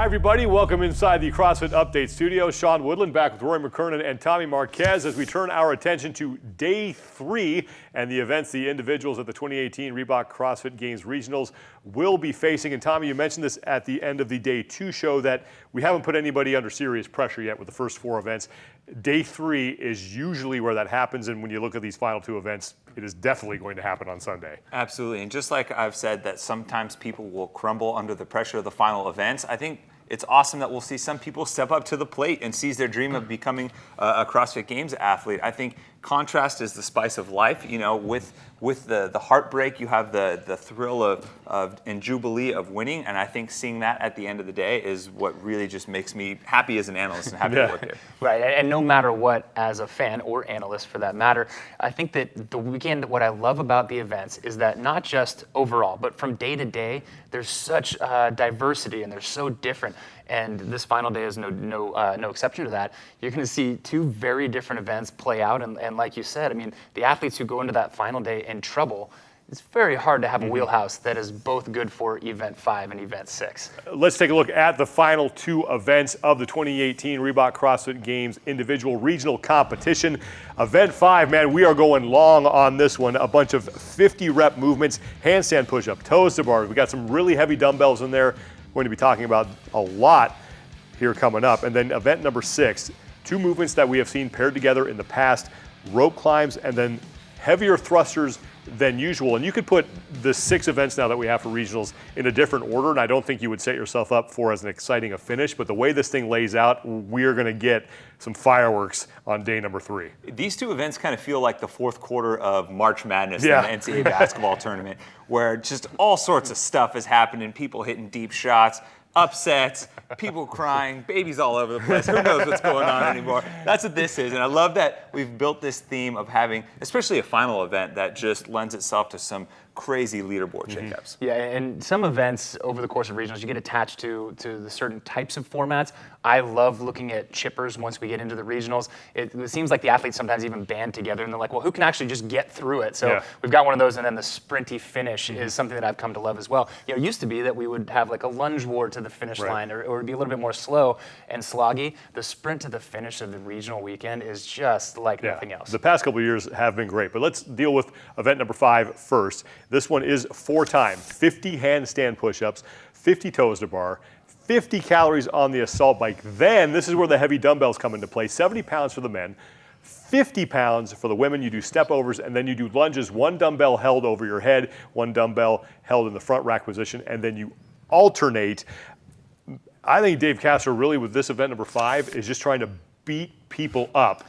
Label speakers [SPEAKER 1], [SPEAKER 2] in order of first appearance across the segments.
[SPEAKER 1] everybody. Welcome inside the CrossFit Update Studio. Sean Woodland back with Roy McKernan and Tommy Marquez as we turn our attention to day 3 and the events the individuals at the 2018 Reebok CrossFit Games Regionals will be facing. And Tommy, you mentioned this at the end of the day 2 show that we haven't put anybody under serious pressure yet with the first 4 events. Day 3 is usually where that happens, and when you look at these final 2 events, it is definitely going to happen on Sunday.
[SPEAKER 2] Absolutely, and just like I've said that sometimes people will crumble under the pressure of the final events, I think it's awesome that we'll see some people step up to the plate and seize their dream of becoming a CrossFit Games athlete. I think contrast is the spice of life. You know, with the heartbreak, you have the thrill of and jubilee of winning, and I think seeing that at the end of the day is what really just makes me happy as an analyst and happy to work here.
[SPEAKER 3] Right, and no matter what, as a fan or analyst for that matter, I think that the weekend, what I love about the events is that not just overall, but from day to day, there's such diversity and they're so different. And this final day is no exception to that. You're going to see 2 very different events play out, and like you said, I mean, the athletes who go into that final day in trouble, it's very hard to have a wheelhouse that is both good for Event 5 and Event 6.
[SPEAKER 1] Let's take a look at the final 2 events of the 2018 Reebok CrossFit Games individual regional competition. Event 5, man, we are going long on this one. A bunch of 50 rep movements, handstand push-up, toes to bars. We got some really heavy dumbbells in there. We're going to be talking about a lot here coming up. And then event number 6, 2 movements that we have seen paired together in the past, rope climbs and then heavier thrusters than usual. And you could put the 6 events now that we have for regionals in a different order, and I don't think you would set yourself up for as an exciting a finish, but the way this thing lays out, we're going to get some fireworks on day number 3.
[SPEAKER 2] These 2 events kind of feel like the 4th quarter of March Madness in the NCAA basketball tournament, where just all sorts of stuff is happening, people hitting deep shots, upsets, people crying, babies all over the place. Who knows what's going on anymore? That's what this is. And I love that we've built this theme of having, especially a final event that just lends itself to some crazy leaderboard shakeups.
[SPEAKER 3] Yeah, and some events over the course of regionals, you get attached to the certain types of formats. I love looking at chippers once we get into the regionals. It seems like the athletes sometimes even band together and they're like, well, who can actually just get through it? So we've got one of those, and then the sprinty finish is something that I've come to love as well. You know, it used to be that we would have like a lunge war to the finish line, or it would be a little bit more slow and sloggy. The sprint to the finish of the regional weekend is just like nothing else.
[SPEAKER 1] The past couple of years have been great, but let's deal with event number 5 first. This one is 4-time, 50 handstand push-ups, 50 toes to bar, 50 calories on the assault bike. Then, this is where the heavy dumbbells come into play, 70 pounds for the men, 50 pounds for the women. You do step overs, and then you do lunges, 1 dumbbell held over your head, 1 dumbbell held in the front rack position, and then you alternate. I think Dave Castro really with this event number 5 is just trying to beat people up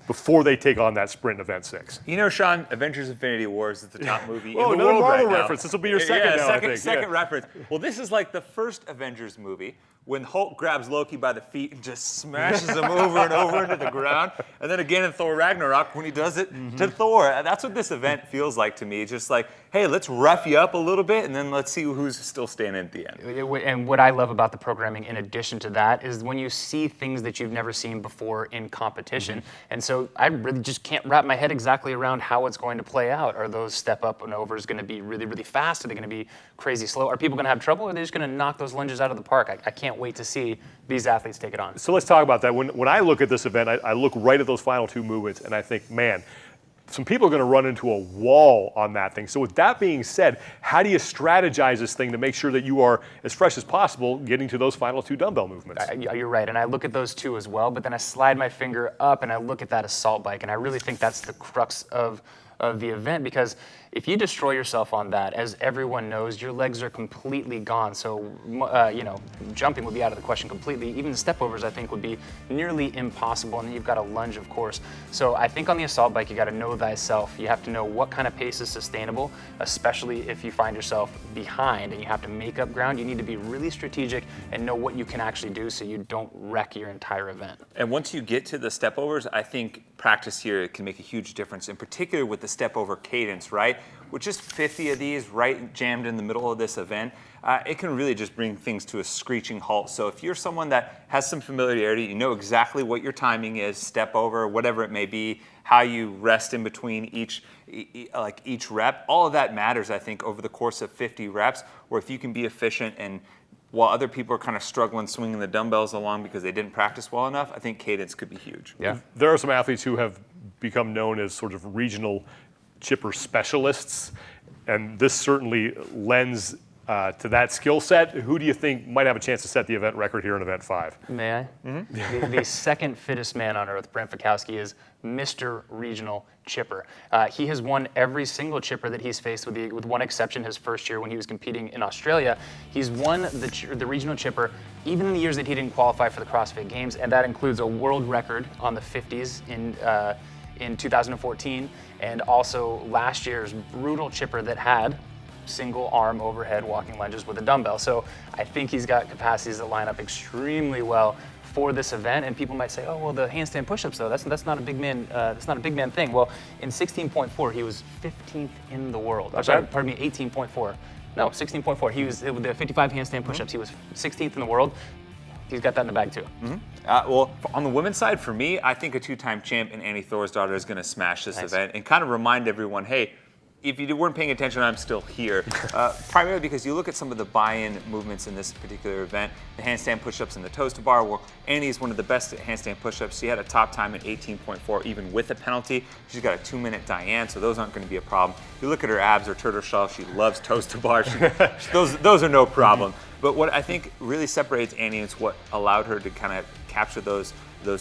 [SPEAKER 1] before they take on that sprint event 6.
[SPEAKER 2] You know, Sean, Avengers Infinity Wars is the top movie in the
[SPEAKER 1] another
[SPEAKER 2] world
[SPEAKER 1] Marvel
[SPEAKER 2] right now.
[SPEAKER 1] reference. This will be your second now, I think.
[SPEAKER 2] Second reference. Well, this is like the first Avengers movie when Hulk grabs Loki by the feet and just smashes him over and over into the ground. And then again in Thor Ragnarok when he does it to Thor. That's what this event feels like to me. Just like, hey, let's rough you up a little bit and then let's see who's still standing at the end.
[SPEAKER 3] And what I love about the programming in addition to that is when you see things that you've never seen before in competition. And so I really just can't wrap my head exactly around how it's going to play out. Are those step up and overs going to be really, really fast? Are they going to be crazy slow? Are people going to have trouble, or are they just going to knock those lunges out of the park? I can't wait to see these athletes take it on.
[SPEAKER 1] So let's talk about that. When I look at this event, I look right at those final 2 movements and I think, man, some people are going to run into a wall on that thing. So with that being said, how do you strategize this thing to make sure that you are as fresh as possible getting to those final 2 dumbbell movements?
[SPEAKER 3] You're right, and I look at those 2 as well, but then I slide my finger up and I look at that assault bike, and I really think that's the crux of the event, because if you destroy yourself on that, as everyone knows, your legs are completely gone. So, jumping would be out of the question completely. Even the step overs, I think, would be nearly impossible. And then you've got a lunge, of course. So I think on the assault bike, you got to know thyself. You have to know what kind of pace is sustainable, especially if you find yourself behind and you have to make up ground. You need to be really strategic and know what you can actually do so you don't wreck your entire event.
[SPEAKER 2] And once you get to the step overs, I think practice here can make a huge difference, in particular with the step over cadence, right? With just 50 of these right jammed in the middle of this event, it can really just bring things to a screeching halt. So if you're someone that has some familiarity, you know exactly what your timing is, step over, whatever it may be, how you rest in between each rep, all of that matters, I think, over the course of 50 reps, or if you can be efficient and while other people are kind of struggling swinging the dumbbells along because they didn't practice well enough, I think cadence could be huge.
[SPEAKER 3] Yeah.
[SPEAKER 1] There are some athletes who have become known as sort of regional chipper specialists, and this certainly lends to that skill set. Who do you think might have a chance to set the event record here in event 5?
[SPEAKER 3] May I? The second fittest man on earth, Brent Fikowski, is Mr. Regional Chipper. He has won every single chipper that he's faced, with one exception, his first year when he was competing in Australia. He's won the regional chipper even in the years that he didn't qualify for the CrossFit Games, and that includes a world record on the 50s in 2014, and also last year's brutal chipper that had single arm overhead walking lunges with a dumbbell. So I think he's got capacities that line up extremely well for this event. And people might say, oh, well, the handstand push-ups though, that's not a big man. That's not a big man thing. Well, in 16.4, he was 15th in the world. Pardon me, 18.4. No, 16.4. He was with the 55 handstand push-ups. He was 16th in the world. He's got that in the bag too.
[SPEAKER 2] Well, on the women's side, for me, I think a 2-time champ in Annie Thorisdottir is going to smash this event and kind of remind everyone, hey, if you weren't paying attention, I'm still here. Primarily because you look at some of the buy-in movements in this particular event, the handstand push-ups and the toes to bar. Well, Annie is one of the best at handstand push-ups. She had a top time at 18.4, even with a penalty. She's got a 2-minute Diane, so those aren't going to be a problem. You look at her abs or turtle shell, she loves toes to bar. Those are no problem. But what I think really separates Annie is what allowed her to kind of capture those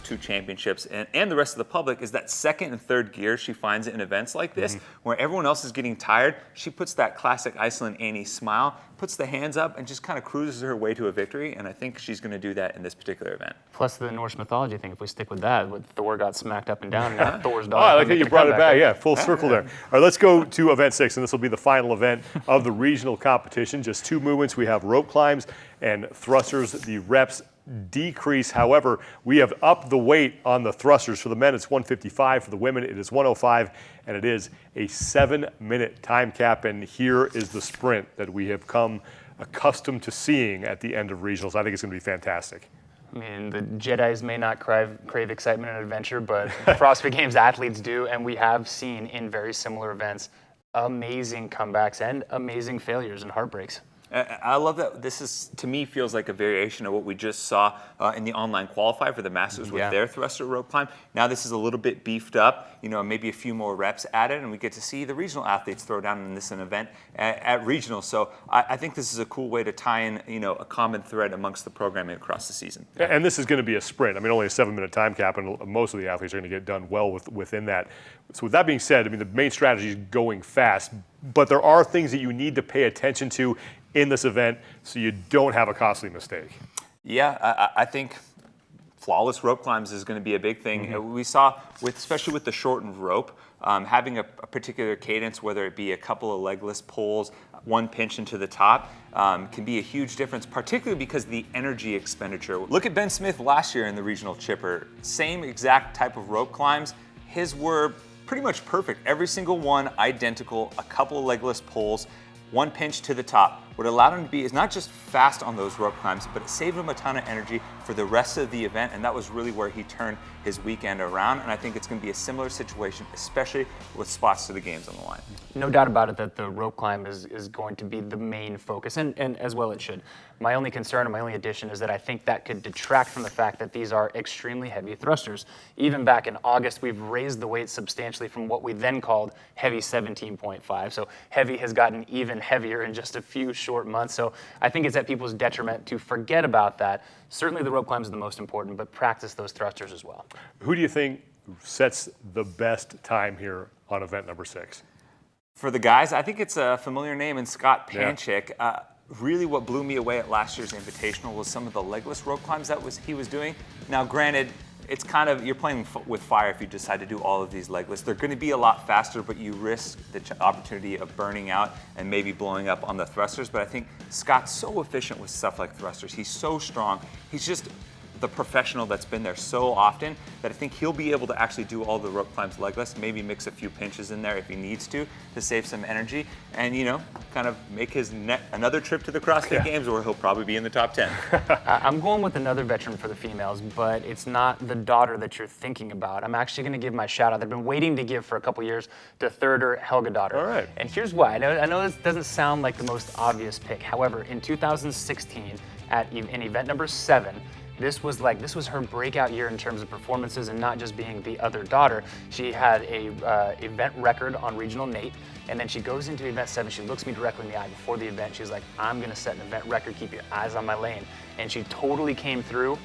[SPEAKER 2] 2 championships and the rest of the public is that second and third gear she finds in events like this, where everyone else is getting tired. She puts that classic Iceland Annie smile, puts the hands up, and just kind of cruises her way to a victory. And I think she's going to do that in this particular event.
[SPEAKER 3] Plus the Norse mythology thing, if we stick with that, Thor got smacked up and down, and now Thor's daughter.
[SPEAKER 1] Oh, I like that you brought it back. Yeah, full circle there. All right, let's go to event 6, and this will be the final event of the regional competition. Just 2 movements. We have rope climbs and thrusters. The reps decrease. However, we have upped the weight on the thrusters. For the men, it's 155. For the women, it is 105, and it is a 7-minute time cap. And here is the sprint that we have come accustomed to seeing at the end of regionals. I think it's going to be fantastic.
[SPEAKER 3] I mean, the Jedis may not crave excitement and adventure, but CrossFit Games athletes do, and we have seen in very similar events amazing comebacks and amazing failures and heartbreaks.
[SPEAKER 2] I love that this is, to me, feels like a variation of what we just saw in the online qualifier for the Masters with their thruster rope climb. Now this is a little bit beefed up, maybe a few more reps added, and we get to see the regional athletes throw down in this event at regionals. So I think this is a cool way to tie in, a common thread amongst the programming across the season.
[SPEAKER 1] And this is going to be a sprint. I mean, only a 7-minute time cap, and most of the athletes are going to get done well within that. So with that being said, I mean, the main strategy is going fast, but there are things that you need to pay attention to in this event so you don't have a costly mistake.
[SPEAKER 2] Yeah, I think flawless rope climbs is going to be a big thing. We saw, especially with the shortened rope, having a particular cadence, whether it be a couple of legless pulls, 1 pinch into the top, can be a huge difference, particularly because of the energy expenditure. Look at Ben Smith last year in the regional chipper. Same exact type of rope climbs. His were pretty much perfect. Every single one identical, a couple of legless pulls, 1 pinch to the top. What allowed him to be is not just fast on those rope climbs, but it saved him a ton of energy for the rest of the event, and that was really where he turned his weekend around. And I think it's going to be a similar situation, especially with spots to the games on the line.
[SPEAKER 3] No doubt about it that the rope climb is going to be the main focus, and as well it should. My only concern and my only addition is that I think that could detract from the fact that these are extremely heavy thrusters. Even back in August, we've raised the weight substantially from what we then called heavy 17.5. So heavy has gotten even heavier in just a few short months. So I think it's at people's detriment to forget about that. Certainly the rope climbs are the most important, but practice those thrusters as well.
[SPEAKER 1] Who do you think sets the best time here on event number 6?
[SPEAKER 2] For the guys, I think it's a familiar name in Scott Panchik. Really what blew me away at last year's Invitational was some of the legless rope climbs he was doing. Now granted, it's kind of, you're playing with fire if you decide to do all of these legless. They're going to be a lot faster, but you risk the opportunity of burning out and maybe blowing up on the thrusters. But I think Scott's so efficient with stuff like thrusters. He's so strong. He's just the professional that's been there so often that I think he'll be able to actually do all the rope climbs legless, maybe mix a few pinches in there if he needs to save some energy, and kind of make his another trip to the CrossFit Games where he'll probably be in the top 10.
[SPEAKER 3] I'm going with another veteran for the females, but it's not the daughter that you're thinking about. I'm actually going to give my shout out. I've been waiting to give for a couple years to thirder Helgadottir.
[SPEAKER 1] All right.
[SPEAKER 3] And here's why. I know this doesn't sound like the most obvious pick. However, in 2016, in event number 7. This was her breakout year in terms of performances and not just being the other daughter. She had a event record on Regional Nate, and then she goes into event 7. She looks me directly in the eye before the event. She's like, I'm gonna set an event record, keep your eyes on my lane. And she totally came through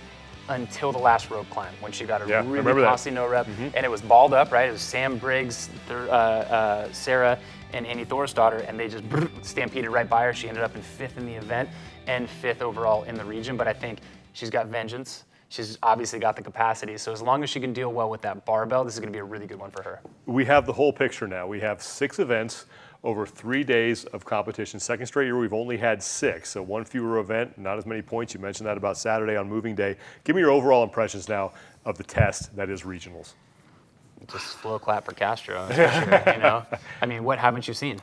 [SPEAKER 3] until the last rope climb when she got a really costly no rep. And it was balled up, right? It was Sam Briggs, Sarah, and Annie Thorsdottir, and they just stampeded right by her. She ended up in 5th in the event and 5th overall in the region, but I think she's got vengeance. She's obviously got the capacity. So as long as she can deal well with that barbell, this is going to be a really good one for her.
[SPEAKER 1] We have the whole picture now. We have 6 events over 3 days of competition. Second straight year, we've only had 6. So one fewer event, not as many points. You mentioned that about Saturday on moving day. Give me your overall impressions now of the test that is regionals.
[SPEAKER 3] Just slow clap for Castro, for sure, you know? I mean, what haven't you seen?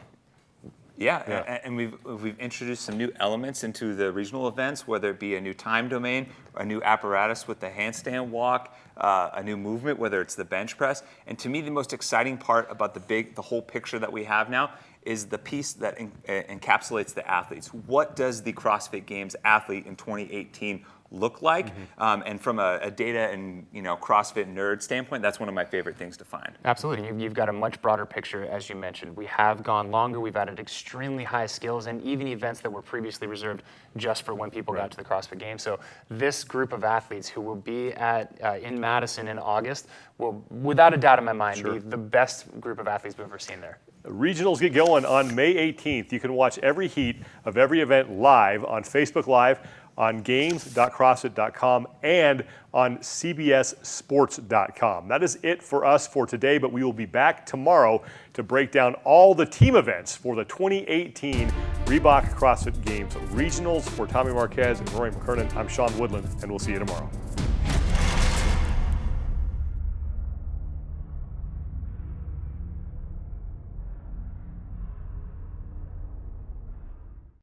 [SPEAKER 2] Yeah, and we've introduced some new elements into the regional events, whether it be a new time domain, a new apparatus with the handstand walk, a new movement, whether it's the bench press. And to me, the most exciting part about the whole picture that we have now is the piece that encapsulates the athletes. What does the CrossFit Games athlete in 2018 look like? And from a data and CrossFit nerd standpoint, that's one of my favorite things to find.
[SPEAKER 3] Absolutely. You've got a much broader picture, as you mentioned. We have gone longer. We've added extremely high skills and even events that were previously reserved just for when people got to the CrossFit Games. So this group of athletes who will be in Madison in August will, without a doubt in my mind, be the best group of athletes we've ever seen there.
[SPEAKER 1] Regionals get going on May 18th. You can watch every heat of every event live on Facebook Live, on games.crossfit.com, and on cbssports.com. That is it for us for today, but we will be back tomorrow to break down all the team events for the 2018 Reebok CrossFit Games Regionals. For Tommy Marquez and Rory McKernan, I'm Sean Woodland, and we'll see you tomorrow.